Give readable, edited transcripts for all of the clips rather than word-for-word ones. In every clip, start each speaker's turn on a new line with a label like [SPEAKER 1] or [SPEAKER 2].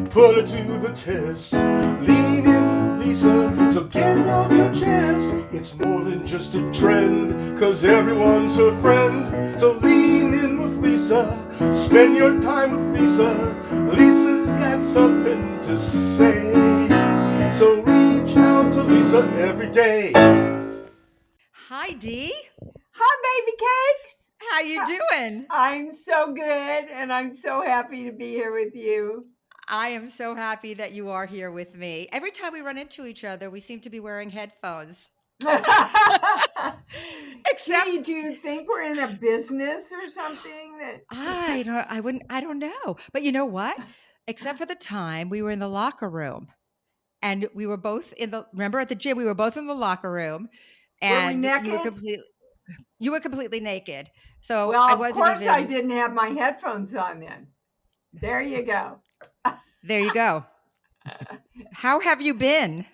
[SPEAKER 1] put her to the test. Lean in with Lisa, so get it off your chest. It's more than just a trend, cause everyone's her friend. So lean in with Lisa, spend your time with Lisa. Lisa's got something to say. So reach out to Lisa every day.
[SPEAKER 2] Hi, Dee.
[SPEAKER 3] Hi, baby cakes.
[SPEAKER 2] How you doing?
[SPEAKER 3] I'm so good, and I'm so happy to be here with you.
[SPEAKER 2] I am so happy that you are here with me. Every time we run into each other, we seem to be wearing headphones. Except
[SPEAKER 3] Gee, do you think we're in a business or something?
[SPEAKER 2] I don't know. But you know what? Except for the time we were in the locker room and we were both remember at the gym, we were both in the locker room
[SPEAKER 3] Were we
[SPEAKER 2] and
[SPEAKER 3] naked?
[SPEAKER 2] you were completely naked. So
[SPEAKER 3] Well,
[SPEAKER 2] I
[SPEAKER 3] of
[SPEAKER 2] wasn't
[SPEAKER 3] course I
[SPEAKER 2] even,
[SPEAKER 3] didn't have my headphones on then. There you go.
[SPEAKER 2] there you go. How have you been?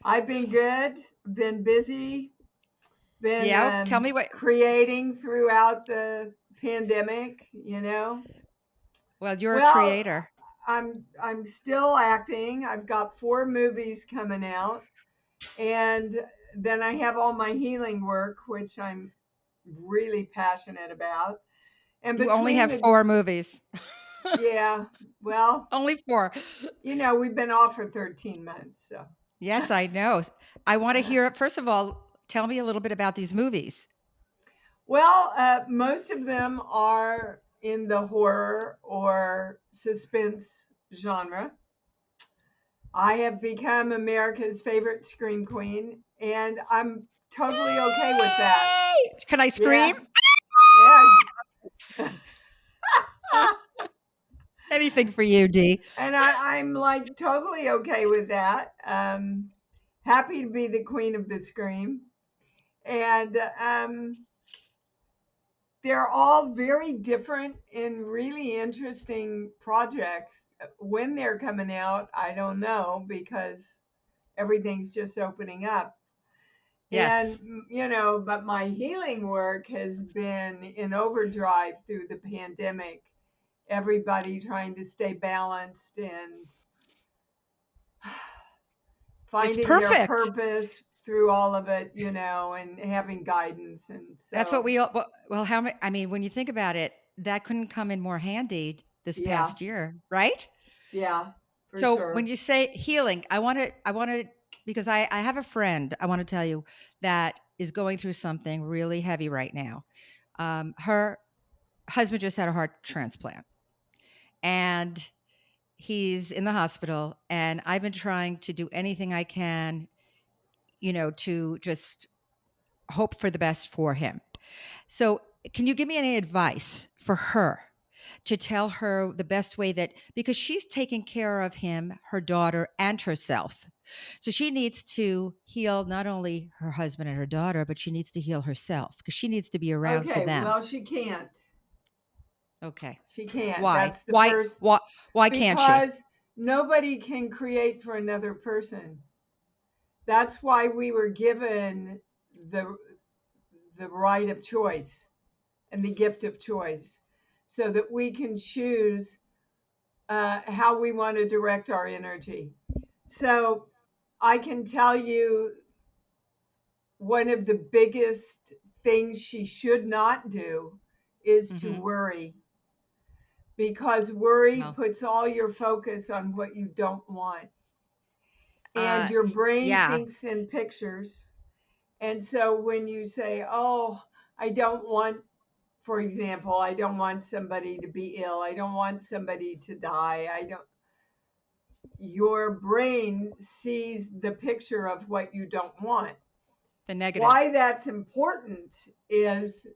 [SPEAKER 3] I've been good, been busy, been
[SPEAKER 2] Yeah, tell me what.
[SPEAKER 3] creating throughout the pandemic.
[SPEAKER 2] Well, you're a
[SPEAKER 3] Well,
[SPEAKER 2] creator.
[SPEAKER 3] I'm still acting. I've got 4 movies coming out, and then I have all my healing work, which I'm really passionate about. And
[SPEAKER 2] You only
[SPEAKER 3] between
[SPEAKER 2] have
[SPEAKER 3] the
[SPEAKER 2] 4 movies.
[SPEAKER 3] yeah, well,
[SPEAKER 2] Only 4.
[SPEAKER 3] we've been off for 13 months, so.
[SPEAKER 2] Yes, I know. I wanna hear it. First of all, tell me a little bit about these movies.
[SPEAKER 3] Well, most of them are in the horror or suspense genre. I have become America's favorite scream queen, and I'm totally okay with that.
[SPEAKER 2] Yay! Can I scream?
[SPEAKER 3] Yeah, yeah.
[SPEAKER 2] Anything for you, Dee.
[SPEAKER 3] And I'm like totally okay with that. Happy to be the queen of the scream. And they're all very different and really interesting projects. When they're coming out, I don't know because everything's just opening up. And,
[SPEAKER 2] Yes.
[SPEAKER 3] but my healing work has been in overdrive through the pandemic. Everybody trying to stay balanced and
[SPEAKER 2] It's
[SPEAKER 3] finding their
[SPEAKER 2] perfect.
[SPEAKER 3] purpose through all of it, and having guidance. And
[SPEAKER 2] That's what
[SPEAKER 3] so,
[SPEAKER 2] we all well, how many I mean, when you think about it, that couldn't come in more handy this
[SPEAKER 3] yeah,
[SPEAKER 2] past year, right?
[SPEAKER 3] yeah, for
[SPEAKER 2] So when
[SPEAKER 3] sure.
[SPEAKER 2] you say healing, I wanna because I have a friend, I wanna tell you, that is going through something really heavy right now. Her husband just had a heart transplant, and he's in the hospital, and I've been trying to do anything I can, to just hope for the best for him. So, can you give me any advice for her to tell her the best way that because she's taking care of him, her daughter, and herself. So she needs to heal not only her husband and her daughter, but she needs to heal herself because she needs to be around for
[SPEAKER 3] Okay,
[SPEAKER 2] them.
[SPEAKER 3] well, she can't.
[SPEAKER 2] Okay.
[SPEAKER 3] She can't.
[SPEAKER 2] Why?
[SPEAKER 3] That's the first,
[SPEAKER 2] Why can't she?
[SPEAKER 3] because nobody can create for another person. That's why we were given the the right of choice and the gift of choice, so that we can choose how we want to direct our energy. So I can tell you one of the biggest things she should not do is to
[SPEAKER 2] Mhm.
[SPEAKER 3] worry, because worry
[SPEAKER 2] Well,
[SPEAKER 3] puts all your focus on what you don't want. And your brain
[SPEAKER 2] yeah.
[SPEAKER 3] thinks in pictures. And so when you say, oh, I don't want, for example, I don't want somebody to be ill, I don't want somebody to die, I don't, your brain sees the picture of what you don't want.
[SPEAKER 2] The negative.
[SPEAKER 3] Why that's important is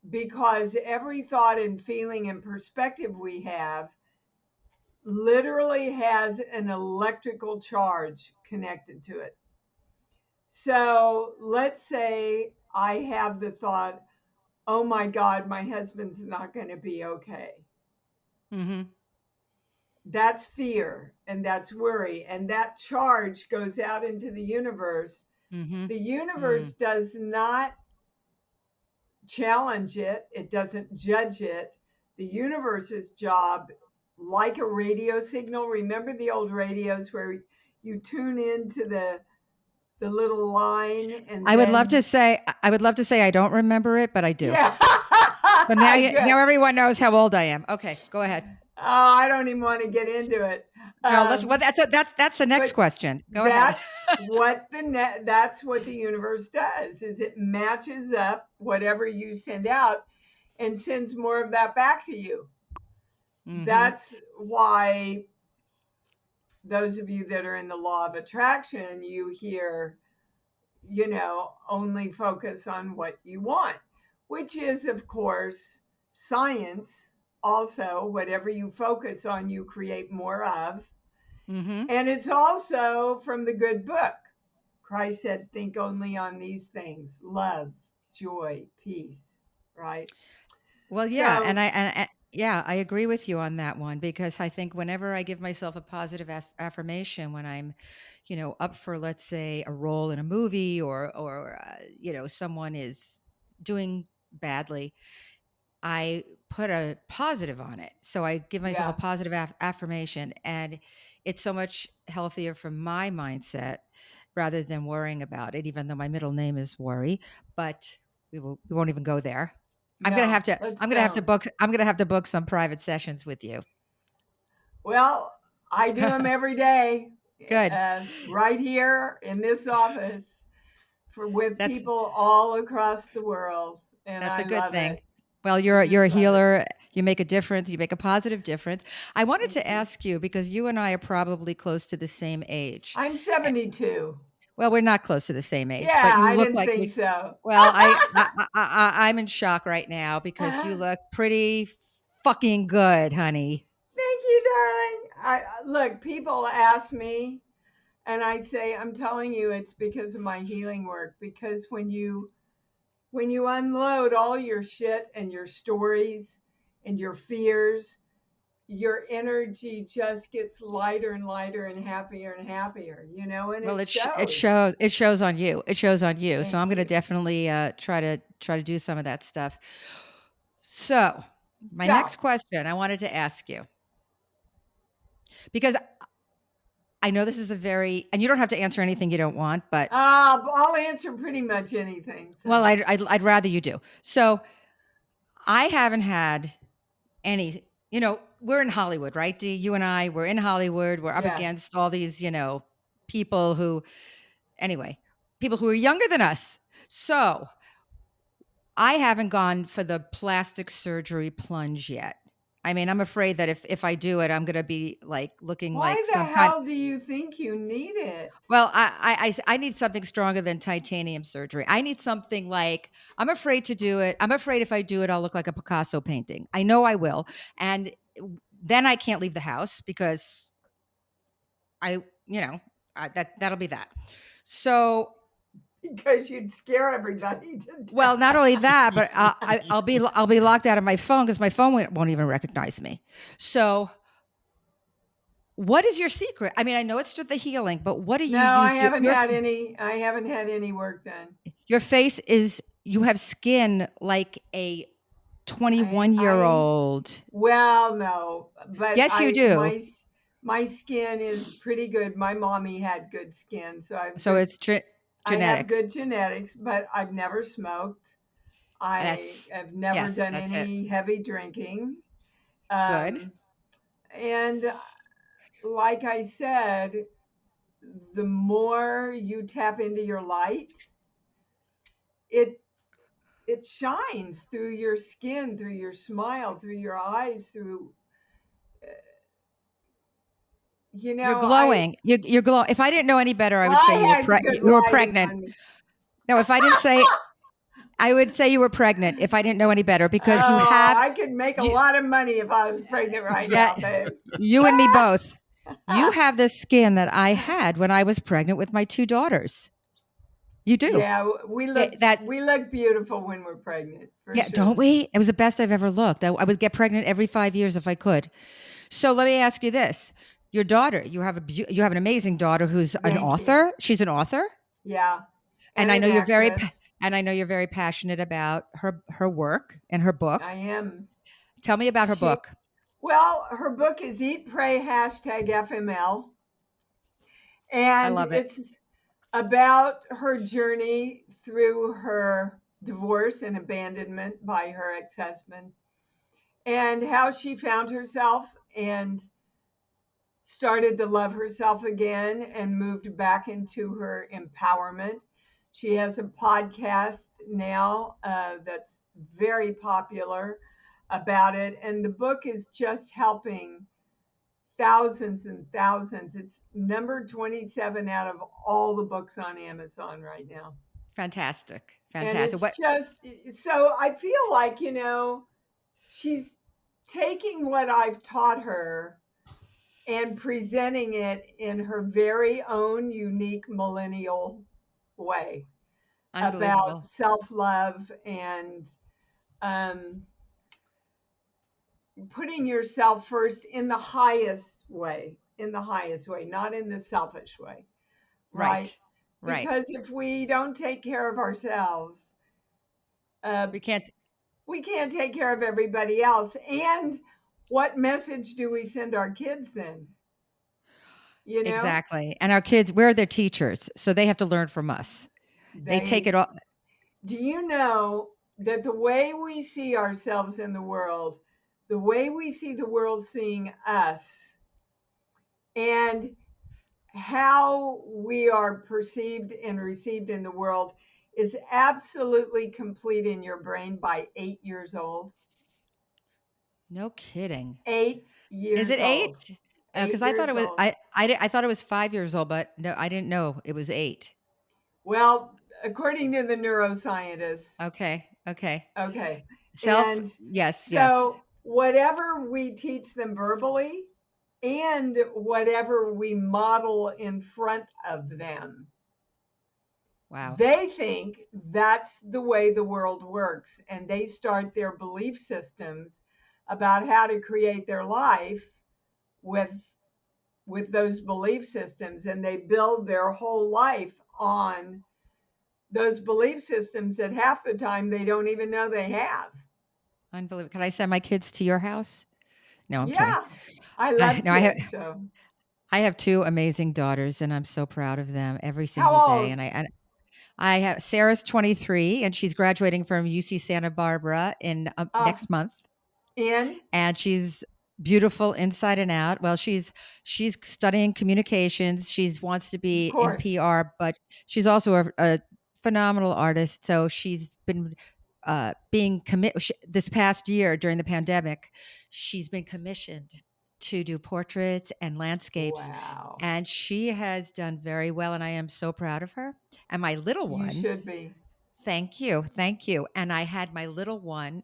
[SPEAKER 3] because every thought and feeling and perspective we have literally has an electrical charge connected to it. So let's say I have the thought, oh my God, my husband's not going to be okay.
[SPEAKER 2] Mhm.
[SPEAKER 3] That's fear and that's worry. And that charge goes out into the universe.
[SPEAKER 2] Mhm.
[SPEAKER 3] The
[SPEAKER 2] Mm.
[SPEAKER 3] universe does not challenge it, it doesn't judge it. The universe's job like a radio signal. Remember the old radios where you tune into the little line and
[SPEAKER 2] I would love
[SPEAKER 3] then
[SPEAKER 2] to say I don't remember it, but I do.
[SPEAKER 3] yeah.
[SPEAKER 2] So now
[SPEAKER 3] Good.
[SPEAKER 2] now everyone knows how old I am. Okay, go ahead.
[SPEAKER 3] Oh, I don't even want to get into it.
[SPEAKER 2] No, well, that's the next
[SPEAKER 3] But
[SPEAKER 2] question. Go ahead.
[SPEAKER 3] that's what the universe does is it matches up whatever you send out and sends more of that back to you.
[SPEAKER 2] Mm-hmm.
[SPEAKER 3] That's why those of you that are in the law of attraction, you hear, only focus on what you want, which is, of course, science. Also, whatever you focus on, you create more of.
[SPEAKER 2] Mm-hmm.
[SPEAKER 3] And it's also from the good book. Christ said, think only on these things: love, joy, peace, right?
[SPEAKER 2] Well, yeah,
[SPEAKER 3] So,
[SPEAKER 2] yeah, I agree with you on that one because I think whenever I give myself a positive affirmation when I'm, up for, let's say, a role in a movie or someone is doing badly, I put a positive on it. So I give myself a
[SPEAKER 3] yeah,
[SPEAKER 2] positive affirmation, and it's so much healthier for my mindset rather than worrying about it. Even though my middle name is Worry, but we won't even go there.
[SPEAKER 3] no, let's don't.
[SPEAKER 2] I'm gonna have to book some private sessions with you.
[SPEAKER 3] Well, I do them every day,
[SPEAKER 2] Good.
[SPEAKER 3] right here in this office with
[SPEAKER 2] That's
[SPEAKER 3] people all across the world, and
[SPEAKER 2] that's
[SPEAKER 3] I
[SPEAKER 2] a good
[SPEAKER 3] love
[SPEAKER 2] thing.
[SPEAKER 3] it.
[SPEAKER 2] Well,
[SPEAKER 3] I
[SPEAKER 2] you're
[SPEAKER 3] just
[SPEAKER 2] a
[SPEAKER 3] love it.
[SPEAKER 2] healer. You make a difference. You make a positive difference. I wanted
[SPEAKER 3] Thank
[SPEAKER 2] to
[SPEAKER 3] you.
[SPEAKER 2] ask you because you and I are probably close to the same age.
[SPEAKER 3] I'm 72.
[SPEAKER 2] Well, we're not close to the same age, but
[SPEAKER 3] Yeah,
[SPEAKER 2] you
[SPEAKER 3] I
[SPEAKER 2] look
[SPEAKER 3] didn't
[SPEAKER 2] like
[SPEAKER 3] think
[SPEAKER 2] we.
[SPEAKER 3] so.
[SPEAKER 2] Well, I'm in shock right now because you look pretty fucking good, honey.
[SPEAKER 3] Thank you, darling. Look, people ask me, and I say, I'm telling you, it's because of my healing work. Because when you unload all your shit and your stories and your fears, your energy just gets lighter and lighter and happier, and
[SPEAKER 2] Well,
[SPEAKER 3] it
[SPEAKER 2] it
[SPEAKER 3] shows.
[SPEAKER 2] shows it shows on you. It shows on you. So I'm
[SPEAKER 3] Thank
[SPEAKER 2] going to
[SPEAKER 3] you.
[SPEAKER 2] definitely try to do some of that stuff. So my
[SPEAKER 3] So,
[SPEAKER 2] next question I wanted to ask you because I know this is a very and you don't have to answer anything you don't want, but
[SPEAKER 3] I'll answer pretty much anything.
[SPEAKER 2] well,
[SPEAKER 3] So,
[SPEAKER 2] I'd rather you do. So I haven't had any. We're in Hollywood, right? Dee? You and I, we're in Hollywood. We're up
[SPEAKER 3] yes.
[SPEAKER 2] against all these, people who, anyway, people who are younger than us. So I haven't gone for the plastic surgery plunge yet. I mean, I'm afraid that if I do it, I'm going to be like looking
[SPEAKER 3] Why
[SPEAKER 2] like
[SPEAKER 3] the
[SPEAKER 2] some kind.
[SPEAKER 3] hell do you think you need it?
[SPEAKER 2] Well, I need something stronger than titanium surgery. I need something like I'm afraid to do it. I'm afraid if I do it, I'll look like a Picasso painting. I know I will, and then I can't leave the house because I, that'll be that. So,
[SPEAKER 3] Because you'd scare everybody to
[SPEAKER 2] well,
[SPEAKER 3] death.
[SPEAKER 2] not only that, but I'll be locked out of my phone because my phone won't even recognize me. So, what is your secret? I mean, I know it's just the healing, but what do
[SPEAKER 3] No,
[SPEAKER 2] you use?
[SPEAKER 3] I haven't had any work done.
[SPEAKER 2] Your face is you have skin like a 21-year
[SPEAKER 3] I
[SPEAKER 2] old.
[SPEAKER 3] well, no, but
[SPEAKER 2] Yes, you do.
[SPEAKER 3] my skin is pretty good. My mommy had good skin, so
[SPEAKER 2] So it's
[SPEAKER 3] I have
[SPEAKER 2] genetic.
[SPEAKER 3] good genetics, but I've never smoked. I
[SPEAKER 2] That's
[SPEAKER 3] have never
[SPEAKER 2] yes,
[SPEAKER 3] done
[SPEAKER 2] that's it.
[SPEAKER 3] any heavy drinking.
[SPEAKER 2] Good.
[SPEAKER 3] And like I said, the more you tap into your light, it it shines through your skin, through your smile, through your eyes, through
[SPEAKER 2] You're
[SPEAKER 3] I
[SPEAKER 2] glowing. You're glow. If I didn't know any better, I
[SPEAKER 3] well,
[SPEAKER 2] would say
[SPEAKER 3] I had good
[SPEAKER 2] you were
[SPEAKER 3] lighting
[SPEAKER 2] pregnant.
[SPEAKER 3] on me.
[SPEAKER 2] No, if I didn't say I would say you were pregnant if I didn't know any better because
[SPEAKER 3] Oh, I could make a
[SPEAKER 2] you
[SPEAKER 3] lot of money if I was pregnant right
[SPEAKER 2] yeah,
[SPEAKER 3] now, babe.
[SPEAKER 2] you and me both. You have the skin that I had when I was pregnant with my two daughters. You do.
[SPEAKER 3] Yeah,
[SPEAKER 2] That
[SPEAKER 3] we look beautiful when we're pregnant, for
[SPEAKER 2] yeah, don't
[SPEAKER 3] sure.
[SPEAKER 2] we? It was the best I've ever looked. I would get pregnant every 5 years if I could. So let me ask you this: your daughter, you have an amazing daughter who's an
[SPEAKER 3] Thank you.
[SPEAKER 2] author. She's an author,
[SPEAKER 3] Yeah,
[SPEAKER 2] and
[SPEAKER 3] and
[SPEAKER 2] I
[SPEAKER 3] an
[SPEAKER 2] know
[SPEAKER 3] actress.
[SPEAKER 2] and I know you're very passionate about her work and her book.
[SPEAKER 3] I am.
[SPEAKER 2] Tell me about her
[SPEAKER 3] She
[SPEAKER 2] book.
[SPEAKER 3] Well, her book is Eat, Pray, hashtag FML.
[SPEAKER 2] I
[SPEAKER 3] And
[SPEAKER 2] love it.
[SPEAKER 3] it's about her journey through her divorce and abandonment by her ex husband and how she found herself and started to love herself again and moved back into her empowerment. She has a podcast now that's very popular about it. And the book is just helping thousands and thousands. It's number 27 out of all the books on Amazon right now.
[SPEAKER 2] Fantastic.
[SPEAKER 3] And
[SPEAKER 2] Fantastic.
[SPEAKER 3] it's
[SPEAKER 2] What
[SPEAKER 3] just so I feel like, she's taking what I've taught her and presenting it in her very own unique millennial way about
[SPEAKER 2] unbelievable.
[SPEAKER 3] self love and um, putting yourself first in the highest way, not in the selfish way, right?
[SPEAKER 2] Right. Right.
[SPEAKER 3] Because if we don't take care of ourselves, uh,
[SPEAKER 2] We can't
[SPEAKER 3] we can't take care of everybody else. And what message do we send our kids then? You know,
[SPEAKER 2] exactly. And our kids, we're their teachers, so they have to learn from us. They take
[SPEAKER 3] they
[SPEAKER 2] it all.
[SPEAKER 3] do you know that the way we see ourselves in the world, the way we see the world seeing us, and how we are perceived and received in the world is absolutely complete in your brain by 8 years old.
[SPEAKER 2] No kidding.
[SPEAKER 3] Eight
[SPEAKER 2] Is it
[SPEAKER 3] years
[SPEAKER 2] 8?
[SPEAKER 3] old.
[SPEAKER 2] Because
[SPEAKER 3] eight
[SPEAKER 2] I thought
[SPEAKER 3] years
[SPEAKER 2] it was
[SPEAKER 3] old.
[SPEAKER 2] I thought it was 5 years old, but no, I didn't know it was 8.
[SPEAKER 3] Well, according to the neuroscientists,
[SPEAKER 2] Okay. Okay.
[SPEAKER 3] okay.
[SPEAKER 2] Self
[SPEAKER 3] And
[SPEAKER 2] yes, yes.
[SPEAKER 3] so, whatever we teach them verbally and whatever we model in front of them,
[SPEAKER 2] Wow.
[SPEAKER 3] they think that's the way the world works. And they start their belief systems about how to create their life with those belief systems, and they build their whole life on those belief systems that half the time they don't even know they have.
[SPEAKER 2] Unbelievable. Can I send my kids to your house? No, I'm kidding.
[SPEAKER 3] Yeah, I love
[SPEAKER 2] No,
[SPEAKER 3] kids. So,
[SPEAKER 2] I have 2 amazing daughters, and I'm so proud of them every
[SPEAKER 3] how
[SPEAKER 2] single day,
[SPEAKER 3] old?
[SPEAKER 2] and I have Sarah's 23, and she's graduating from UC Santa Barbara in,
[SPEAKER 3] Uh,
[SPEAKER 2] next month,
[SPEAKER 3] in,
[SPEAKER 2] and she's beautiful inside and out. Well, she's studying communications. She's wants to
[SPEAKER 3] of
[SPEAKER 2] be in
[SPEAKER 3] course.
[SPEAKER 2] PR, but she's also a phenomenal artist. So she's been being this past year during the pandemic. She's been commissioned to do portraits and landscapes,
[SPEAKER 3] Wow.
[SPEAKER 2] and she has done very well. And I am so proud of her. And my little
[SPEAKER 3] You
[SPEAKER 2] one,
[SPEAKER 3] should be.
[SPEAKER 2] thank you, thank you. And I had my little one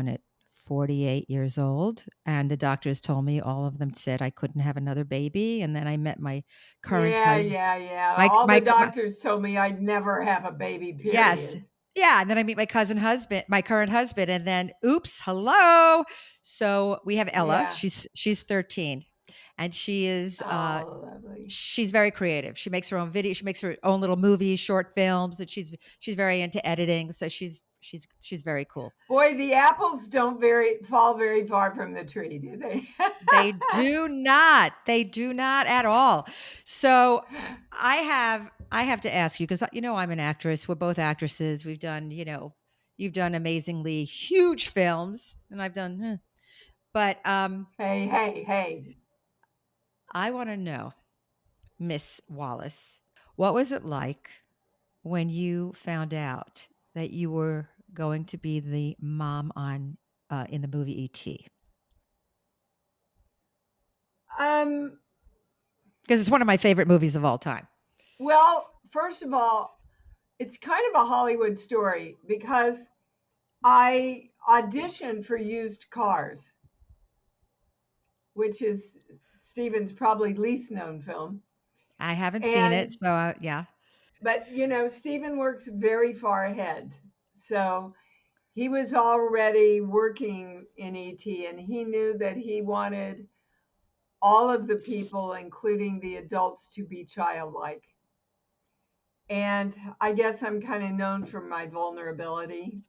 [SPEAKER 2] at 48 years old, and the doctors told me all of them said I couldn't have another baby. And then I met my current
[SPEAKER 3] Yeah,
[SPEAKER 2] husband.
[SPEAKER 3] yeah, yeah. All the
[SPEAKER 2] My
[SPEAKER 3] doctors told me I'd never have a baby,
[SPEAKER 2] yes,
[SPEAKER 3] period.
[SPEAKER 2] yeah. And then I meet my current husband, and then oops, hello. So we have Ella.
[SPEAKER 3] Yeah.
[SPEAKER 2] She's 13, and
[SPEAKER 3] Oh, lovely.
[SPEAKER 2] she's very creative. She makes her own video. She makes her own little movies, short films, and she's very into editing. So she's very cool.
[SPEAKER 3] Boy, the apples don't fall very far from the tree, do they?
[SPEAKER 2] They do not. They do not at all. So I have to ask you because I'm an actress. We're both actresses. We've done you've done amazingly huge films, and I've done. But
[SPEAKER 3] Hey, hey, hey.
[SPEAKER 2] I want to know, Miss Wallace, what was it like when you found out that you were going to be the mom on in the movie E.T.?
[SPEAKER 3] Um,
[SPEAKER 2] Because it's one of my favorite movies of all time.
[SPEAKER 3] well, first of all, it's kind of a Hollywood story because I auditioned for Used Cars, which is Steven's probably least known film.
[SPEAKER 2] I haven't seen
[SPEAKER 3] And
[SPEAKER 2] it, so yeah.
[SPEAKER 3] but Steven works very far ahead. So he was already working in ET, and he knew that he wanted all of the people, including the adults, to be childlike. And I guess I'm kind of known for my vulnerability.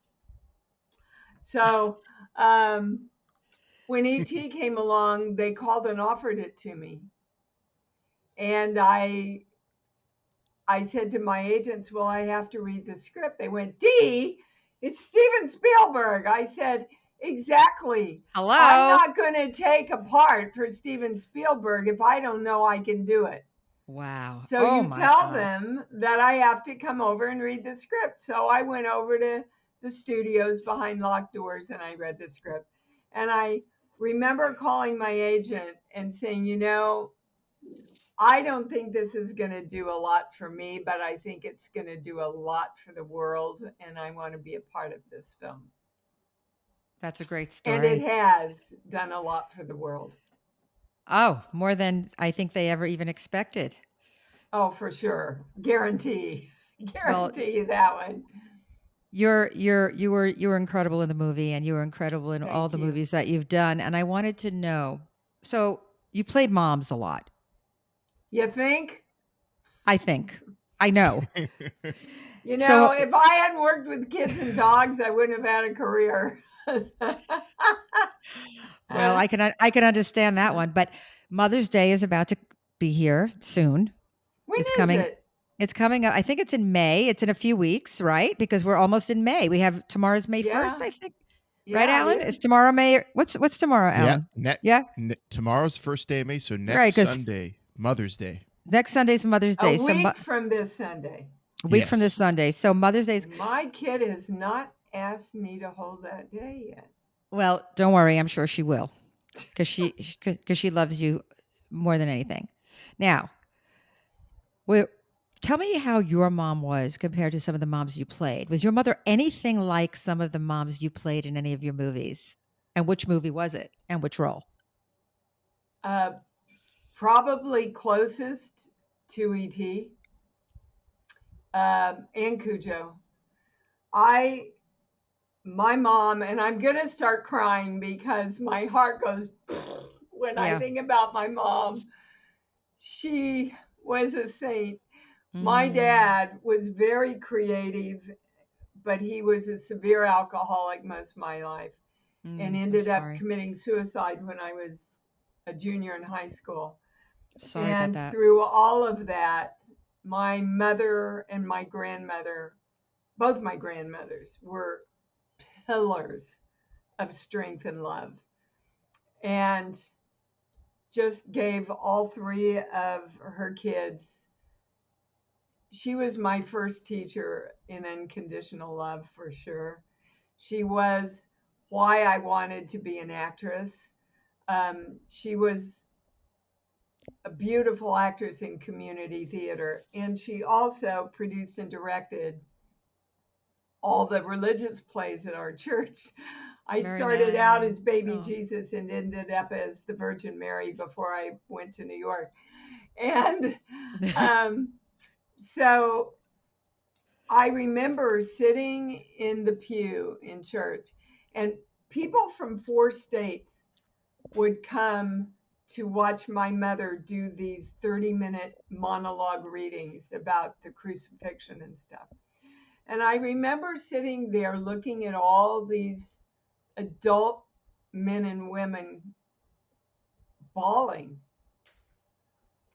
[SPEAKER 3] So um, when ET came along, they called and offered it to me. And I said to my agents, well, I have to read the script. They went, Dee, it's Steven Spielberg. I said, exactly. I'm
[SPEAKER 2] Hello.
[SPEAKER 3] not going to take a part for Steven Spielberg if I don't know I can do it.
[SPEAKER 2] Wow.
[SPEAKER 3] So
[SPEAKER 2] Oh
[SPEAKER 3] you
[SPEAKER 2] my
[SPEAKER 3] tell
[SPEAKER 2] God.
[SPEAKER 3] them that I have to come over and read the script. So I went over to the studios behind locked doors and I read the script. And I remember calling my agent and saying, I don't think this is going to do a lot for me, but I think it's going to do a lot for the world. And I want to be a part of this film.
[SPEAKER 2] That's a great
[SPEAKER 3] And it
[SPEAKER 2] story.
[SPEAKER 3] has done a lot for the world.
[SPEAKER 2] Oh, more than I think they ever even expected.
[SPEAKER 3] Oh, for sure. Guarantee.
[SPEAKER 2] Well,
[SPEAKER 3] Guarantee you that one.
[SPEAKER 2] you were incredible in the movie, and you were incredible in all
[SPEAKER 3] Thank
[SPEAKER 2] the
[SPEAKER 3] you.
[SPEAKER 2] movies that you've done. And I wanted to know, so you played moms a lot,
[SPEAKER 3] You think?
[SPEAKER 2] I think. I know. So
[SPEAKER 3] If I hadn't worked with kids and dogs, I wouldn't have had a career.
[SPEAKER 2] well, I can understand that one, but Mother's Day is about to be here soon.
[SPEAKER 3] When
[SPEAKER 2] It's
[SPEAKER 3] is
[SPEAKER 2] coming
[SPEAKER 3] it?
[SPEAKER 2] it's coming up. I think it's in May. It's in a few weeks, right? Because we're almost in May. We have tomorrow's May 1st,
[SPEAKER 3] Yeah,
[SPEAKER 2] I think. Right,
[SPEAKER 3] yeah, it
[SPEAKER 2] Alan? Is
[SPEAKER 3] is.
[SPEAKER 2] tomorrow May? What's tomorrow,
[SPEAKER 4] Yeah,
[SPEAKER 2] Alan? Yeah?
[SPEAKER 4] tomorrow's first day of May, so
[SPEAKER 2] Right,
[SPEAKER 4] next
[SPEAKER 2] because
[SPEAKER 4] Sunday, Mother's Day.
[SPEAKER 2] next Sunday's Mother's
[SPEAKER 3] A
[SPEAKER 2] Day. So
[SPEAKER 3] week from this Sunday.
[SPEAKER 2] a week from this
[SPEAKER 4] Yes.
[SPEAKER 2] Sunday. So Mother's Day is,
[SPEAKER 3] My kid has not asked me to hold that day yet.
[SPEAKER 2] well, don't worry. I'm sure she will, because she loves you more than anything. Now, well, tell me how your mom was compared to some of the moms you played. Was your mother anything like some of the moms you played in any of your movies? And which movie was it? And which role?
[SPEAKER 3] Uh, Probably closest to ET and Cujo. My mom, and I'm going to start crying because my heart goes when I
[SPEAKER 2] Yeah.
[SPEAKER 3] think about my mom. She was a saint. My
[SPEAKER 2] Mm,
[SPEAKER 3] dad was very creative, but he was a severe alcoholic most of my life and
[SPEAKER 2] I'm
[SPEAKER 3] ended up
[SPEAKER 2] sorry.
[SPEAKER 3] committing suicide when I was a junior in high school.
[SPEAKER 2] Sorry about
[SPEAKER 3] And
[SPEAKER 2] that.
[SPEAKER 3] through all of that, my mother and my grandmother, both my grandmothers, were pillars of strength and love. And just gave all three of her kids. She was my first teacher in unconditional love for sure. She was why I wanted to be an actress. She was a beautiful actress in community theater, and she also produced and directed all the religious plays at our church. I
[SPEAKER 2] Very
[SPEAKER 3] started out
[SPEAKER 2] nice.
[SPEAKER 3] as baby
[SPEAKER 2] Oh.
[SPEAKER 3] Jesus and ended up as the Virgin Mary before I went to New York. And um, so I remember sitting in the pew in church, and people from 4 states would come to watch my mother do these 30-minute monologue readings about the crucifixion and stuff. And I remember sitting there looking at all these adult men and women bawling.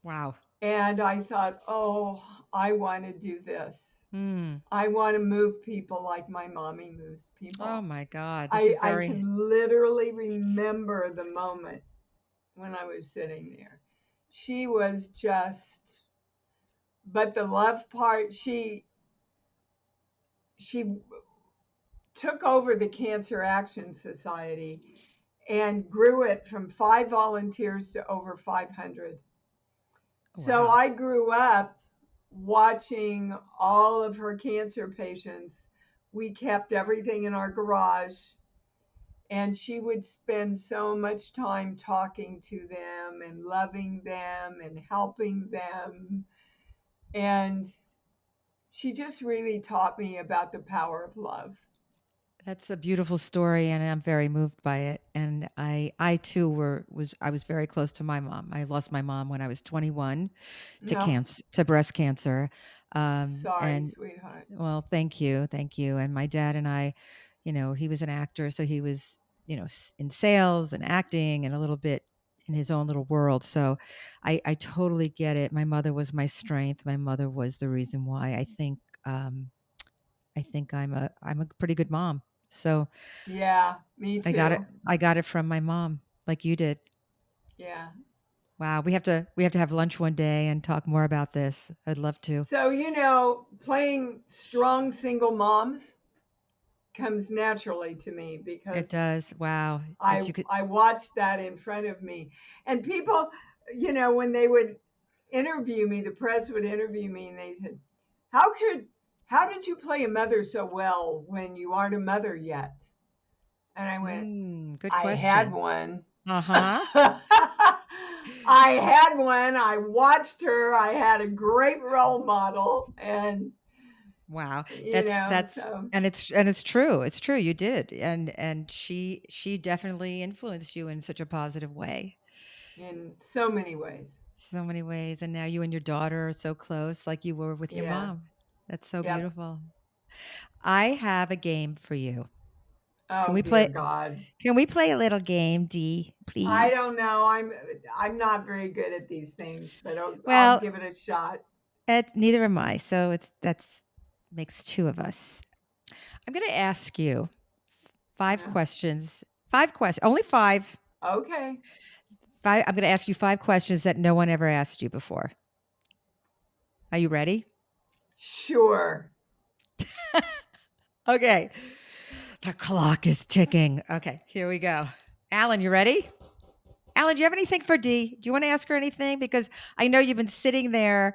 [SPEAKER 2] Wow.
[SPEAKER 3] And I thought, oh, I want to do this.
[SPEAKER 2] Mm.
[SPEAKER 3] I want to move people like my mommy moves
[SPEAKER 2] Oh
[SPEAKER 3] people.
[SPEAKER 2] my God. This is
[SPEAKER 3] I
[SPEAKER 2] very,
[SPEAKER 3] can literally remember the moment when I was sitting there. She was just, but the love part, she took over the Cancer Action Society and grew it from 5 volunteers to over 500. So
[SPEAKER 2] wow.
[SPEAKER 3] I grew up watching all of her cancer patients. We kept everything in our garage, and she would spend so much time talking to them and loving them and helping them. And she just really taught me about the power of love.
[SPEAKER 2] That's a beautiful story, and I'm very moved by it. And I too I was very close to my mom. I lost my mom when I was 21 to
[SPEAKER 3] No,
[SPEAKER 2] breast cancer.
[SPEAKER 3] sorry,
[SPEAKER 2] And
[SPEAKER 3] sweetheart.
[SPEAKER 2] well, thank you, thank you. And my dad and I, he was an actor, so he was in sales and acting and a little bit in his own little world. So I totally get it. My mother was my strength. My mother was the reason why um, I think I'm a pretty good mom. So
[SPEAKER 3] Yeah, me too.
[SPEAKER 2] I got it from my mom, like you did.
[SPEAKER 3] Yeah.
[SPEAKER 2] Wow, we have to have lunch one day and talk more about this. I'd love to.
[SPEAKER 3] So, playing strong single moms comes naturally to me
[SPEAKER 2] It
[SPEAKER 3] because
[SPEAKER 2] does. Wow.
[SPEAKER 3] I
[SPEAKER 2] You could.
[SPEAKER 3] I watched that in front of me. And people, when they would interview me, the press would interview me and they said, "How could how did you play a mother so well when you aren't a mother yet?" And I went,
[SPEAKER 2] Good
[SPEAKER 3] "I had
[SPEAKER 2] question.
[SPEAKER 3] one."
[SPEAKER 2] Uh huh.
[SPEAKER 3] I had one. I watched her. I had a great role model and
[SPEAKER 2] Wow.
[SPEAKER 3] so
[SPEAKER 2] And it's true. It's true. You did. And she definitely influenced you in such a positive way.
[SPEAKER 3] in so many ways.
[SPEAKER 2] So many ways. And now you and your daughter are so close, like you were with your
[SPEAKER 3] Yeah.
[SPEAKER 2] mom. That's so
[SPEAKER 3] Yep.
[SPEAKER 2] beautiful. I have a game for you. Can
[SPEAKER 3] Oh
[SPEAKER 2] we
[SPEAKER 3] dear
[SPEAKER 2] play
[SPEAKER 3] God.
[SPEAKER 2] can we play a little game, Dee,
[SPEAKER 3] I
[SPEAKER 2] please?
[SPEAKER 3] don't know. I'm not very good at these things, but I'll
[SPEAKER 2] Well,
[SPEAKER 3] give it a shot.
[SPEAKER 2] neither am I. So that's makes two of us. I'm going to ask you five
[SPEAKER 3] Yeah.
[SPEAKER 2] questions. Five questions. Only five.
[SPEAKER 3] Okay.
[SPEAKER 2] Five. I'm going to ask you five questions that no one ever asked you before. Are you ready?
[SPEAKER 3] Sure.
[SPEAKER 2] Okay. The clock is ticking. Okay, here we go. Alan, you ready? Alan, do you have anything for Dee? Do you want to ask her anything? Because I know you've been sitting there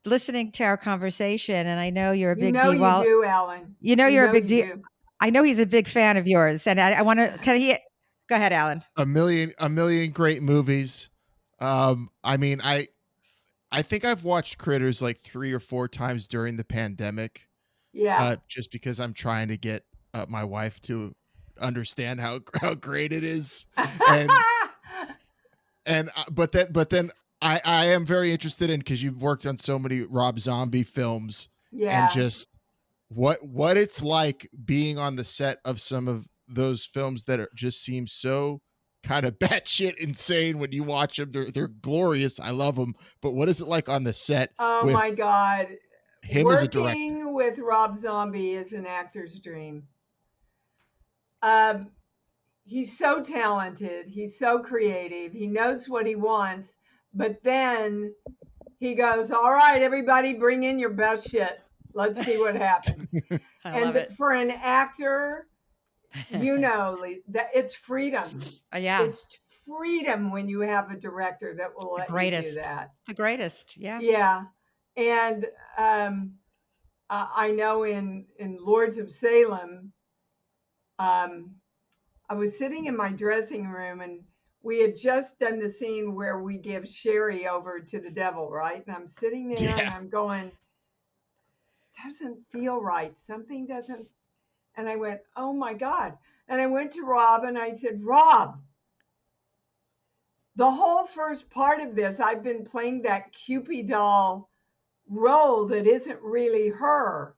[SPEAKER 2] listening to our conversation, and I know you're a
[SPEAKER 3] You
[SPEAKER 2] big
[SPEAKER 3] know
[SPEAKER 2] Dee.
[SPEAKER 3] you
[SPEAKER 2] Well,
[SPEAKER 3] do, Alan.
[SPEAKER 2] you know
[SPEAKER 3] You
[SPEAKER 2] you're a
[SPEAKER 3] know
[SPEAKER 2] big
[SPEAKER 3] you
[SPEAKER 2] Dee.
[SPEAKER 3] do.
[SPEAKER 2] I know he's a big fan of yours, and I want to. Can he? Go ahead, Alan.
[SPEAKER 4] A million great movies. I mean, I think I've watched Critters like 3 or 4 times during the pandemic,
[SPEAKER 3] Yeah.
[SPEAKER 4] just because I'm trying to get my wife to understand how great it is, and but then I am very interested in, because you've worked on so many Rob Zombie films, and
[SPEAKER 3] Yeah.
[SPEAKER 4] just what it's like being on the set of some of those films that just seem so kind of batshit insane when you watch them. They're glorious. I love them. But what is it like on the set
[SPEAKER 3] Oh
[SPEAKER 4] with
[SPEAKER 3] my God.
[SPEAKER 4] him as a director?
[SPEAKER 3] Working with Rob Zombie is an actor's dream. Um, he's so talented. He's so creative. He knows what he wants. But then he goes, "All right, everybody, bring in your best shit. Let's see what happens."
[SPEAKER 2] I love
[SPEAKER 3] And
[SPEAKER 2] it.
[SPEAKER 3] for an actor, that it's freedom.
[SPEAKER 2] Yeah,
[SPEAKER 3] It's freedom when you have a director that will
[SPEAKER 2] the
[SPEAKER 3] let you do
[SPEAKER 2] greatest.
[SPEAKER 3] that.
[SPEAKER 2] The greatest. Yeah.
[SPEAKER 3] Yeah. And I know in Lords of Salem, um, I was sitting in my dressing room and we had just done the scene where we give Sherry over to the devil, right? And I'm sitting there and
[SPEAKER 4] Yeah.
[SPEAKER 3] I'm going, doesn't feel right. Something doesn't. And I went, oh my God. And I went to Rob and I said, Rob, the whole first part of this, I've been playing that Cupid doll role that isn't really her.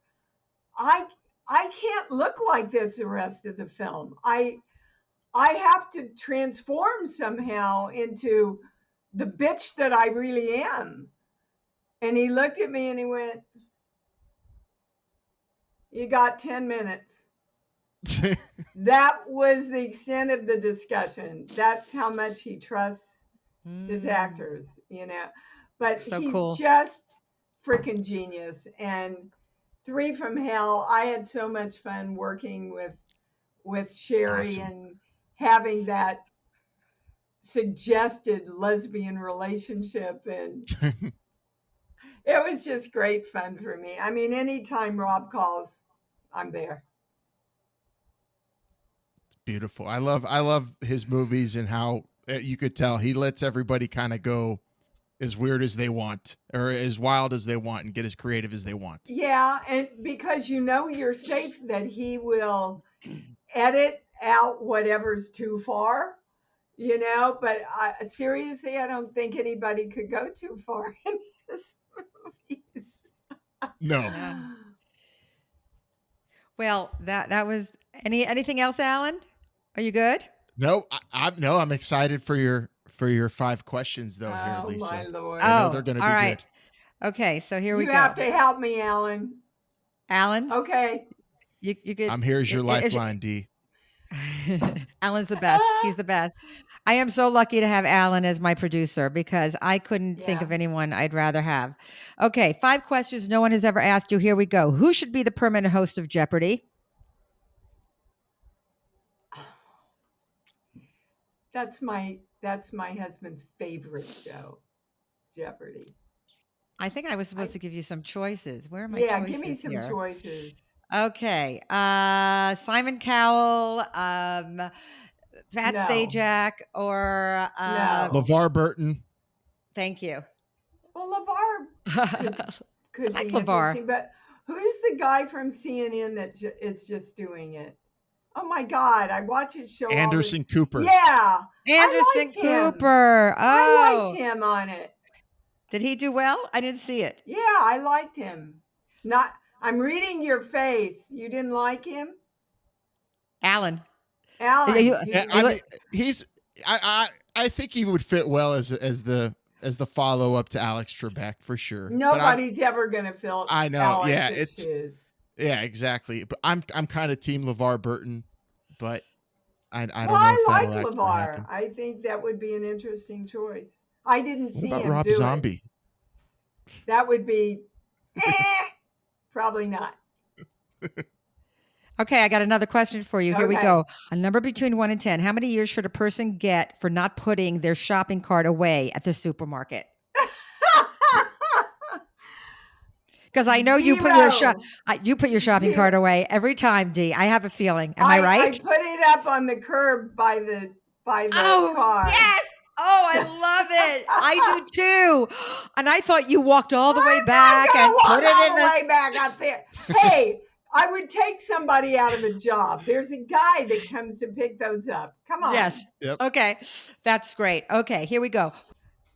[SPEAKER 3] I I can't look like this the rest of the film. I have to transform somehow into the bitch that I really am. And he looked at me and he went, "You got 10 minutes." That was the extent of the discussion. That's how much he trusts his
[SPEAKER 2] Mm,
[SPEAKER 3] actors. But
[SPEAKER 2] so
[SPEAKER 3] he's
[SPEAKER 2] cool.
[SPEAKER 3] just freaking genius. And Three from Hell, I had so much fun working with Sherry
[SPEAKER 4] Awesome.
[SPEAKER 3] and having that suggested lesbian relationship, and it was just great fun for me. I mean, anytime Rob calls, I'm there.
[SPEAKER 4] Beautiful. I love his movies, and how you could tell he lets everybody kind of go as weird as they want, or as wild as they want, and get as creative as they want.
[SPEAKER 3] Yeah, and because you're safe that he will edit out whatever's too far, but seriously, I don't think anybody could go too far in his movies.
[SPEAKER 4] No.
[SPEAKER 2] No. Well, that was anything else, Alan? Are you good?
[SPEAKER 4] No, I'm excited for your 5 questions though here,
[SPEAKER 3] Oh my
[SPEAKER 4] Lisa.
[SPEAKER 3] Lord.
[SPEAKER 4] I know
[SPEAKER 2] Oh,
[SPEAKER 4] they're going to
[SPEAKER 2] all
[SPEAKER 4] be
[SPEAKER 2] right.
[SPEAKER 4] good.
[SPEAKER 2] Okay, so here we
[SPEAKER 3] You have
[SPEAKER 2] go.
[SPEAKER 3] to help me, Alan.
[SPEAKER 2] Alan,
[SPEAKER 3] Okay.
[SPEAKER 2] you could.
[SPEAKER 4] Here's your lifeline, D.
[SPEAKER 2] Alan's the best. He's the best. I am so lucky to have Alan as my producer because I couldn't think
[SPEAKER 3] Yeah.
[SPEAKER 2] of anyone I'd rather have. Okay, 5 questions no one has ever asked you. Here we go. Who should be the permanent host of Jeopardy?
[SPEAKER 3] That's my husband's favorite show, Jeopardy.
[SPEAKER 2] I think I was supposed
[SPEAKER 3] I
[SPEAKER 2] to give you some choices. Where are my
[SPEAKER 3] Yeah, give me
[SPEAKER 2] choices
[SPEAKER 3] some
[SPEAKER 2] here?
[SPEAKER 3] choices.
[SPEAKER 2] Okay. Simon Cowell, Pat
[SPEAKER 3] No.
[SPEAKER 2] Sajak, or
[SPEAKER 3] No.
[SPEAKER 4] LeVar Burton.
[SPEAKER 2] thank you.
[SPEAKER 3] Well, LeVar could
[SPEAKER 2] I
[SPEAKER 3] could
[SPEAKER 2] like
[SPEAKER 3] be
[SPEAKER 2] LeVar.
[SPEAKER 3] interesting, but who's the guy from CNN that is just doing it? Oh my God, I watch his show all the.
[SPEAKER 4] Anderson Cooper.
[SPEAKER 3] Yeah, I
[SPEAKER 2] Anderson
[SPEAKER 3] liked him.
[SPEAKER 2] Cooper.
[SPEAKER 3] I liked
[SPEAKER 2] Oh,
[SPEAKER 3] him on it.
[SPEAKER 2] did he do well? I didn't see it.
[SPEAKER 3] Yeah, I liked him. Not. I'm reading your face. You didn't like him,
[SPEAKER 2] Alan.
[SPEAKER 3] Alan.
[SPEAKER 4] Yeah,
[SPEAKER 2] You
[SPEAKER 4] I
[SPEAKER 2] look-
[SPEAKER 4] mean, I think he would fit well as the follow up to Alex Trebek for sure. But
[SPEAKER 3] Nobody's ever gonna fill
[SPEAKER 4] I know, yeah,
[SPEAKER 3] Alex's shoes.
[SPEAKER 4] yeah, exactly. But I'm kind of team LeVar Burton, but I
[SPEAKER 3] Well,
[SPEAKER 4] don't know if
[SPEAKER 3] I like
[SPEAKER 4] that'll actually
[SPEAKER 3] LeVar.
[SPEAKER 4] happen.
[SPEAKER 3] I think that would be an interesting choice. I didn't
[SPEAKER 4] What
[SPEAKER 3] see
[SPEAKER 4] about
[SPEAKER 3] him
[SPEAKER 4] Rob
[SPEAKER 3] do it.
[SPEAKER 4] Zombie?
[SPEAKER 3] That would be probably not.
[SPEAKER 2] Okay, I got another question for you. Here we
[SPEAKER 3] Okay.
[SPEAKER 2] go. A number between 1 and 10. How many years should a person get for not putting their shopping cart away at the supermarket? Because I know you put your
[SPEAKER 3] Zero.
[SPEAKER 2] you put your shopping
[SPEAKER 3] Zero.
[SPEAKER 2] cart away every time, Dee. I have a feeling. Am I right?
[SPEAKER 3] I put it up on the curb by the
[SPEAKER 2] Oh,
[SPEAKER 3] car.
[SPEAKER 2] yes. Oh, I love it. I do too. And I thought you walked all the way back
[SPEAKER 3] I'm
[SPEAKER 2] and
[SPEAKER 3] not
[SPEAKER 2] put
[SPEAKER 3] gonna walk
[SPEAKER 2] it
[SPEAKER 3] all
[SPEAKER 2] in
[SPEAKER 3] the
[SPEAKER 2] the.
[SPEAKER 3] way back up there. Hey, I would take somebody out of a job. There's a guy that comes to pick those up. Come on.
[SPEAKER 2] Yes.
[SPEAKER 4] Yep.
[SPEAKER 2] Okay. That's great. Okay, here we go.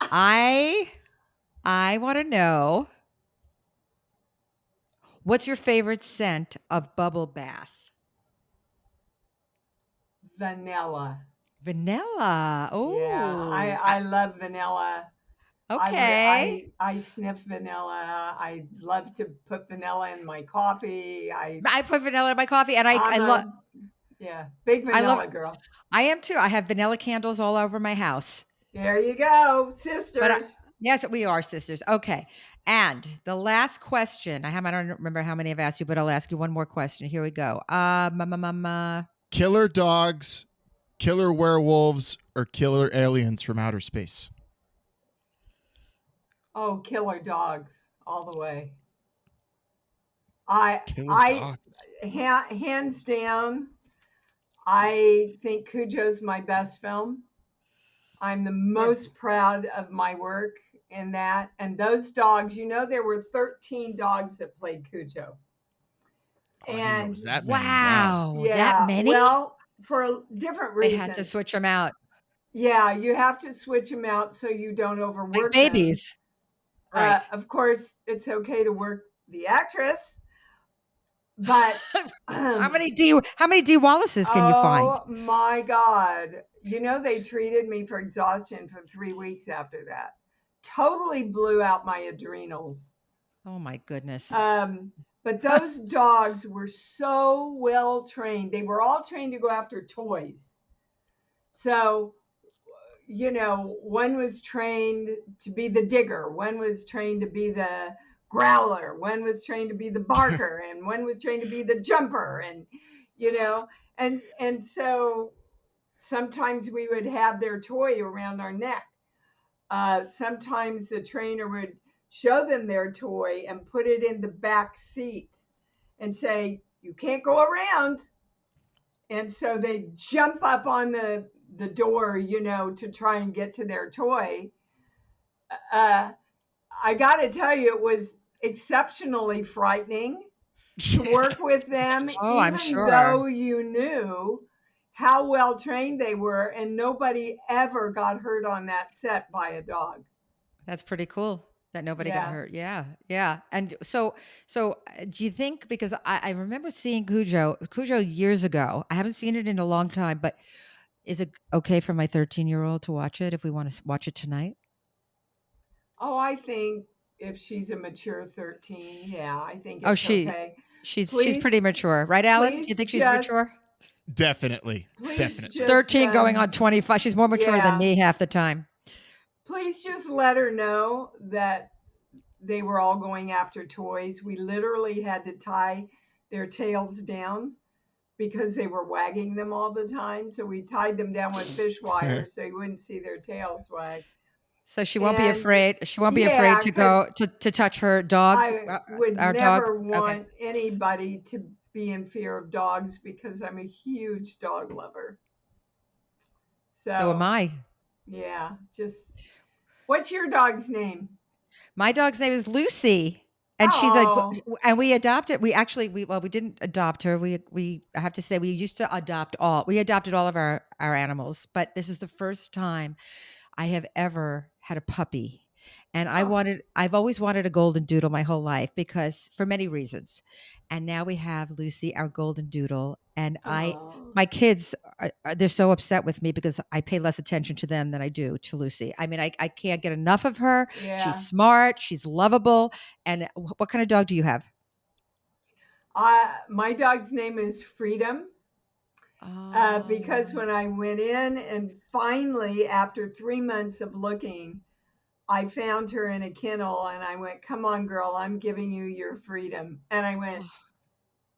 [SPEAKER 2] I want to know, what's your favorite scent of bubble bath?
[SPEAKER 3] Vanilla.
[SPEAKER 2] Vanilla. Oh.
[SPEAKER 3] Yeah, I love vanilla.
[SPEAKER 2] Okay.
[SPEAKER 3] I sniff vanilla. I love to put vanilla in my coffee.
[SPEAKER 2] I put vanilla in my coffee, and I
[SPEAKER 3] I'm
[SPEAKER 2] love.
[SPEAKER 3] Yeah, big
[SPEAKER 2] I
[SPEAKER 3] vanilla
[SPEAKER 2] love.
[SPEAKER 3] girl.
[SPEAKER 2] I am too. I have vanilla candles all over my house.
[SPEAKER 3] There you go, sisters.
[SPEAKER 2] Yes, we are sisters. Okay. And the last question, I don't remember how many I've asked you, but I'll ask you one more question. Here we go.
[SPEAKER 4] Killer dogs, killer werewolves, or killer aliens from outer space?
[SPEAKER 3] Oh, killer dogs all the way.
[SPEAKER 4] Killer dogs.
[SPEAKER 3] Hands down, I think Cujo's my best film. I'm the most proud of my work in that. And those dogs, there were 13 dogs that played Cujo.
[SPEAKER 4] Oh, I didn't know it was that many.
[SPEAKER 2] Wow.
[SPEAKER 3] Yeah,
[SPEAKER 2] That many?
[SPEAKER 3] well, for different
[SPEAKER 2] They
[SPEAKER 3] reasons.
[SPEAKER 2] had to switch them out.
[SPEAKER 3] Yeah, you have to switch them out so you don't overwork
[SPEAKER 2] Like babies.
[SPEAKER 3] them.
[SPEAKER 2] Right.
[SPEAKER 3] Of course, it's okay to work the actress, but
[SPEAKER 2] How many Dee Wallaces can you find?
[SPEAKER 3] Oh my God! They treated me for exhaustion for 3 weeks after that. Totally blew out my adrenals.
[SPEAKER 2] Oh my goodness.
[SPEAKER 3] But those dogs were so well trained. They were all trained to go after toys. So, one was trained to be the digger, one was trained to be the growler, one was trained to be the barker, and one was trained to be the jumper, and so sometimes we would have their toy around our neck. Sometimes the trainer would show them their toy and put it in the back seat and say, "You can't go around." And so they jump up on the door, to try and get to their toy. I got to tell you, it was exceptionally frightening to work with them,
[SPEAKER 2] Oh, I'm
[SPEAKER 3] even
[SPEAKER 2] sure.
[SPEAKER 3] though you knew how well trained they were, and nobody ever got hurt on that set by a dog.
[SPEAKER 2] That's pretty cool. that nobody got
[SPEAKER 3] Yeah.
[SPEAKER 2] hurt. Yeah, yeah. And do you think, because I remember seeing Cujo years ago. I haven't seen it in a long time, but is it okay for my 13-year-old to watch it if we want to watch it tonight?
[SPEAKER 3] Oh, I think if she's a mature 13, yeah, I think
[SPEAKER 2] Oh,
[SPEAKER 3] it's okay.
[SPEAKER 2] she's
[SPEAKER 3] Please,
[SPEAKER 2] pretty mature, right, Alan? Do you
[SPEAKER 3] please
[SPEAKER 2] think she's mature?
[SPEAKER 4] Definitely.
[SPEAKER 3] please
[SPEAKER 4] Definitely.
[SPEAKER 3] just,
[SPEAKER 2] 13 going on 25. She's more mature than
[SPEAKER 3] yeah,
[SPEAKER 2] me half the time.
[SPEAKER 3] please just let her know that they were all going after toys. We literally had to tie their tails down because they were wagging them all the time. So we tied them down with fish wire so you wouldn't see their tails wag.
[SPEAKER 2] So she won't be
[SPEAKER 3] And
[SPEAKER 2] afraid. She won't be afraid
[SPEAKER 3] yeah,
[SPEAKER 2] to
[SPEAKER 3] because
[SPEAKER 2] go to touch her dog,
[SPEAKER 3] I would
[SPEAKER 2] our dog.
[SPEAKER 3] never
[SPEAKER 2] Okay.
[SPEAKER 3] want anybody to be in fear of dogs because I'm a huge dog lover.
[SPEAKER 2] So am
[SPEAKER 3] So,
[SPEAKER 2] I.
[SPEAKER 3] yeah, just what's your dog's name?
[SPEAKER 2] My dog's name is Lucy, and
[SPEAKER 3] Oh,
[SPEAKER 2] and we adopted. We didn't adopt her. We I have to say we used to adopt all. We adopted all of our animals, but this is the first time I have ever had a puppy. And
[SPEAKER 3] oh,
[SPEAKER 2] I've always wanted a golden doodle my whole life because for many reasons. And now we have Lucy, our golden doodle. And
[SPEAKER 3] oh,
[SPEAKER 2] my kids, they're so upset with me because I pay less attention to them than I do to Lucy. I mean, I can't get enough of her. She's
[SPEAKER 3] yeah.
[SPEAKER 2] smart, she's lovable. And what kind of dog do you have?
[SPEAKER 3] My dog's name is Freedom. Because
[SPEAKER 2] Oh,
[SPEAKER 3] when I went in and finally, after 3 months of looking, I found her in a kennel and I went, "Come on, girl, I'm giving you your freedom." And I went,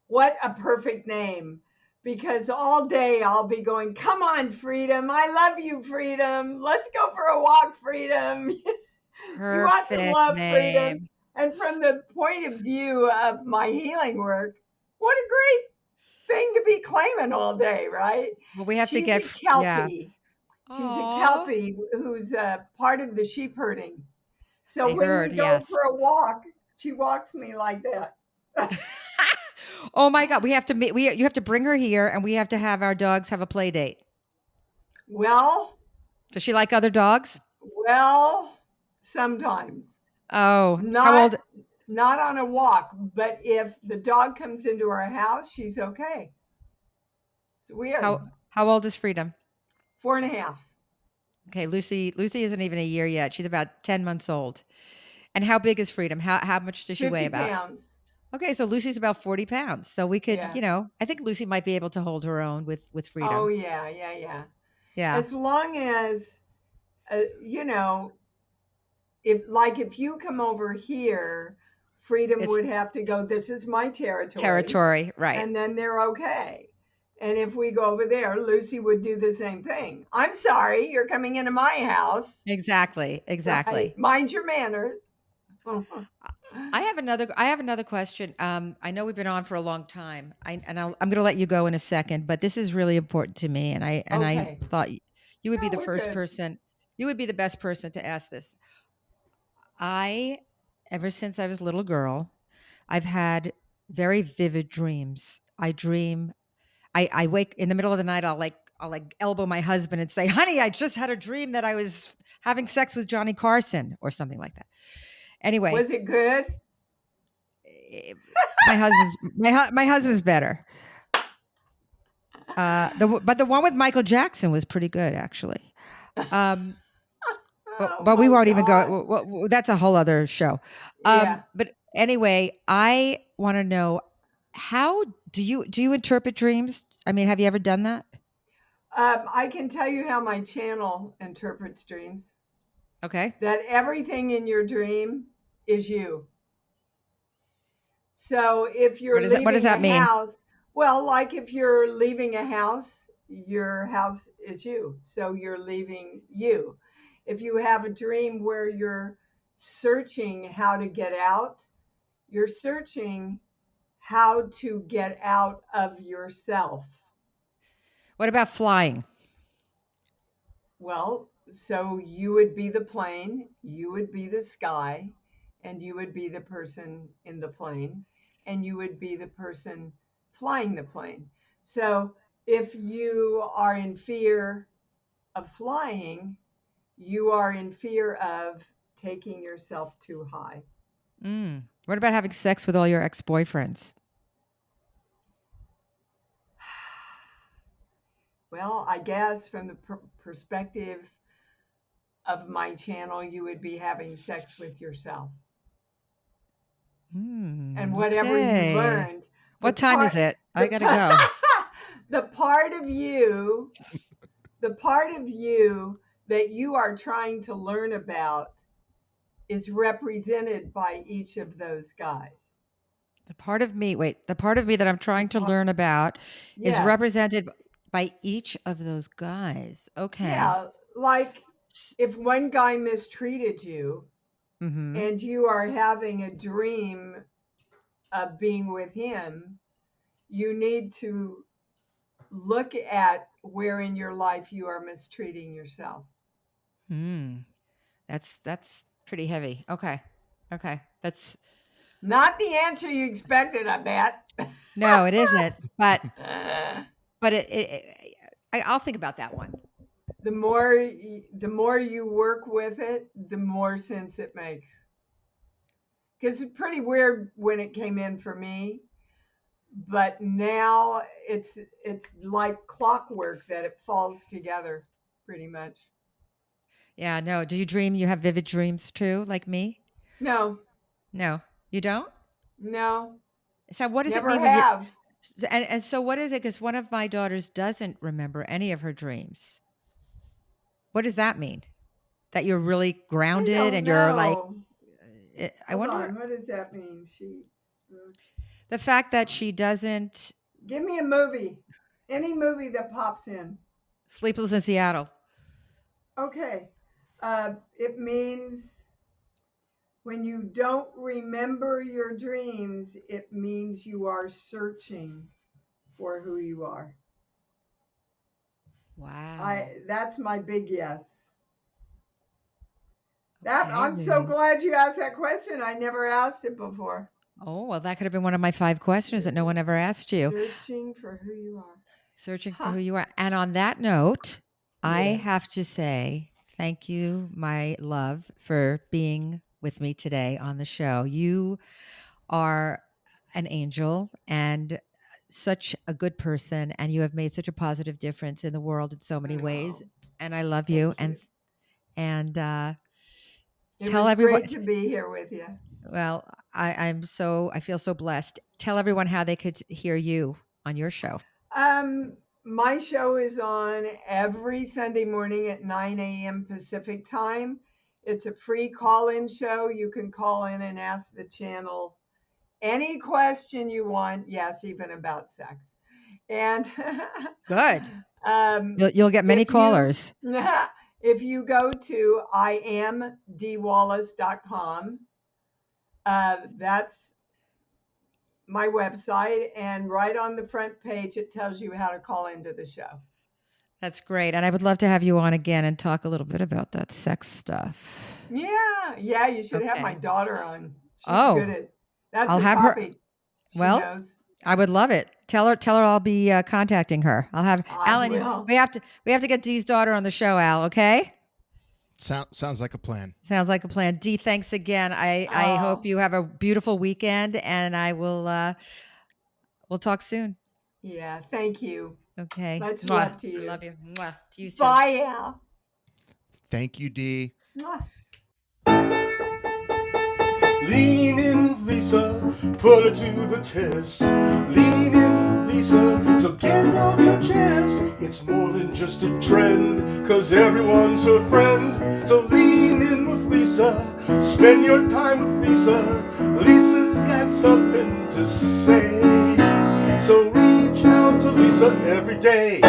[SPEAKER 3] "What a perfect name." Because all day I'll be going, "Come on, Freedom. I love you, Freedom. Let's go for a walk, Freedom." You ought to
[SPEAKER 2] perfect
[SPEAKER 3] love freedom.
[SPEAKER 2] name.
[SPEAKER 3] And from the point of view of my healing work, what a great thing to be claiming all day, right?
[SPEAKER 2] Well, we have to
[SPEAKER 3] She's
[SPEAKER 2] get,
[SPEAKER 3] a
[SPEAKER 2] yeah.
[SPEAKER 3] Kelpie. She's a
[SPEAKER 2] Oh,
[SPEAKER 3] Kelpie who's part of the sheep herding. So
[SPEAKER 2] I
[SPEAKER 3] when
[SPEAKER 2] heard,
[SPEAKER 3] we go
[SPEAKER 2] yes.
[SPEAKER 3] for a walk, she walks me like that.
[SPEAKER 2] Oh my god, we have to meet you have to bring her here and we have to have our dogs have a play date.
[SPEAKER 3] Well,
[SPEAKER 2] Does she like other dogs?
[SPEAKER 3] well, sometimes.
[SPEAKER 2] Oh, how
[SPEAKER 3] Not
[SPEAKER 2] old
[SPEAKER 3] not on a walk, but if the dog comes into our house, she's okay. It's weird.
[SPEAKER 2] how old is Freedom?
[SPEAKER 3] 4.5.
[SPEAKER 2] Okay, Lucy isn't even a year yet. She's about 10 months old. And how big is Freedom? How much does she weigh
[SPEAKER 3] 50
[SPEAKER 2] about?
[SPEAKER 3] pounds.
[SPEAKER 2] Okay, so Lucy's about 40 pounds. So we could,
[SPEAKER 3] Yeah.
[SPEAKER 2] I think Lucy might be able to hold her own with
[SPEAKER 3] Oh,
[SPEAKER 2] Freedom.
[SPEAKER 3] yeah, yeah, yeah.
[SPEAKER 2] Yeah.
[SPEAKER 3] As long as, you know, if you come over here, Freedom
[SPEAKER 2] It's
[SPEAKER 3] would have to go, "This is my territory,"
[SPEAKER 2] territory, right.
[SPEAKER 3] and then they're okay. And if we go over there, Lucy would do the same thing. "I'm sorry, you're coming into my house."
[SPEAKER 2] Exactly.
[SPEAKER 3] Right?
[SPEAKER 2] Exactly.
[SPEAKER 3] Mind your manners.
[SPEAKER 2] I have another question. I know we've been on for a long time. I'm going to let you go in a second, but this is really important to me, and I
[SPEAKER 3] Okay.
[SPEAKER 2] thought you would be
[SPEAKER 3] No,
[SPEAKER 2] the
[SPEAKER 3] we're
[SPEAKER 2] first
[SPEAKER 3] good.
[SPEAKER 2] person. You would be the best person to ask this. I, ever since I was a little girl, I've had very vivid dreams. I dream. I wake in the middle of the night. I'll like elbow my husband and say, "Honey, I just had a dream that I was having sex with Johnny Carson," or something like that. Anyway,
[SPEAKER 3] Was it good?
[SPEAKER 2] eh, my husband's better. But the one with Michael Jackson was pretty good actually. Um,
[SPEAKER 3] Oh
[SPEAKER 2] but we
[SPEAKER 3] my
[SPEAKER 2] won't even go.
[SPEAKER 3] God.
[SPEAKER 2] That's a whole other show.
[SPEAKER 3] Yeah.
[SPEAKER 2] But anyway, I want to know, how do you interpret dreams? I mean, have you ever done that?
[SPEAKER 3] I can tell you how my channel interprets dreams.
[SPEAKER 2] Okay.
[SPEAKER 3] That everything in your dream is you. So if you're
[SPEAKER 2] What does
[SPEAKER 3] leaving a
[SPEAKER 2] that mean?
[SPEAKER 3] house, well, like if you're leaving a house, your house is you. So you're leaving you. If you have a dream where you're searching how to get out, you're searching how to get out of yourself.
[SPEAKER 2] What about flying?
[SPEAKER 3] Well, so you would be the plane, you would be the sky, and you would be the person in the plane, and you would be the person flying the plane. So if you are in fear of flying, you are in fear of taking yourself too high.
[SPEAKER 2] What about having sex with all your ex-boyfriends?
[SPEAKER 3] Well, I guess from the perspective of my channel, you would be having sex with yourself. And whatever you
[SPEAKER 2] Okay.
[SPEAKER 3] learned.
[SPEAKER 2] What time is it? I gotta go.
[SPEAKER 3] The part of you that you are trying to learn about is represented by each of those guys.
[SPEAKER 2] The part of me that I'm trying to learn about is
[SPEAKER 3] Yes.
[SPEAKER 2] represented by each of those guys. Okay.
[SPEAKER 3] Yeah, like if one guy mistreated you and you are having a dream of being with him, you need to look at where in your life you are mistreating yourself.
[SPEAKER 2] That's pretty heavy. Okay. That's
[SPEAKER 3] not the answer you expected, I bet.
[SPEAKER 2] No, it isn't. But I'll think about that one.
[SPEAKER 3] The more you work with it, the more sense it makes. Because it's pretty weird when it came in for me, but now it's like clockwork that it falls together pretty much.
[SPEAKER 2] Yeah, no. Do you dream? You have vivid dreams too, like me?
[SPEAKER 3] No,
[SPEAKER 2] you don't.
[SPEAKER 3] no.
[SPEAKER 2] So what does
[SPEAKER 3] Never
[SPEAKER 2] it mean when
[SPEAKER 3] have.
[SPEAKER 2] and so what is it? Because one of my daughters doesn't remember any of her dreams. What does that mean? That you're really grounded and you're like. I
[SPEAKER 3] Hold
[SPEAKER 2] wonder.
[SPEAKER 3] on, what does that mean?
[SPEAKER 2] The fact that she doesn't.
[SPEAKER 3] Give me a movie. Any movie that pops in.
[SPEAKER 2] Sleepless in Seattle.
[SPEAKER 3] Okay. It means when you don't remember your dreams, it means you are searching for who you are.
[SPEAKER 2] Wow.
[SPEAKER 3] That's my big yes.
[SPEAKER 2] Okay,
[SPEAKER 3] I'm so glad you asked that question. I never asked it before.
[SPEAKER 2] Oh, well, that could have been one of my 5 questions that no one ever asked you.
[SPEAKER 3] Searching for who you are.
[SPEAKER 2] Searching for who you are. And on that note, I have to say thank you, my love, for being with me today on the show. You are an angel and such a good person, and you have made such a positive difference in the world in so many ways. And I love you. And
[SPEAKER 3] it
[SPEAKER 2] tell
[SPEAKER 3] was
[SPEAKER 2] everyone
[SPEAKER 3] great to be here with you.
[SPEAKER 2] Well, I feel so blessed. Tell everyone how they could hear you on your show.
[SPEAKER 3] My show is on every Sunday morning at 9 a.m. Pacific time. It's a free call-in show. You can call in and ask the channel any question you want. Yes, even about sex. And
[SPEAKER 2] good. You'll get many callers.
[SPEAKER 3] If you go to iamdeewallace.com, that's my website, and right on the front page it tells you how to call into the show.
[SPEAKER 2] That's great. And I would love to have you on again and talk a little bit about that sex stuff.
[SPEAKER 3] Yeah, you should have my daughter on. She's good at that's
[SPEAKER 2] I'll
[SPEAKER 3] the
[SPEAKER 2] have
[SPEAKER 3] topic.
[SPEAKER 2] She knows. I would love it. Tell her I'll be contacting her. I'll have Alan. We have to get Dee's daughter on the show, Al, okay?
[SPEAKER 4] Sounds like a plan.
[SPEAKER 2] Sounds like a plan. Dee, thanks again. I hope you have a beautiful weekend, and I will we'll talk soon.
[SPEAKER 3] Yeah, thank you.
[SPEAKER 2] Okay.
[SPEAKER 3] Much love to you.
[SPEAKER 2] I love you. Mwah. To you too.
[SPEAKER 3] Bye, Al.
[SPEAKER 4] Thank you, Dee.
[SPEAKER 1] Lean in, Lisa, put her to the test. Lean in, Lisa, so get it off your chest. It's more than just a trend, 'cause everyone's her friend. So lean in with Lisa, spend your time with Lisa. Lisa's got something to say. So reach out to Lisa every day.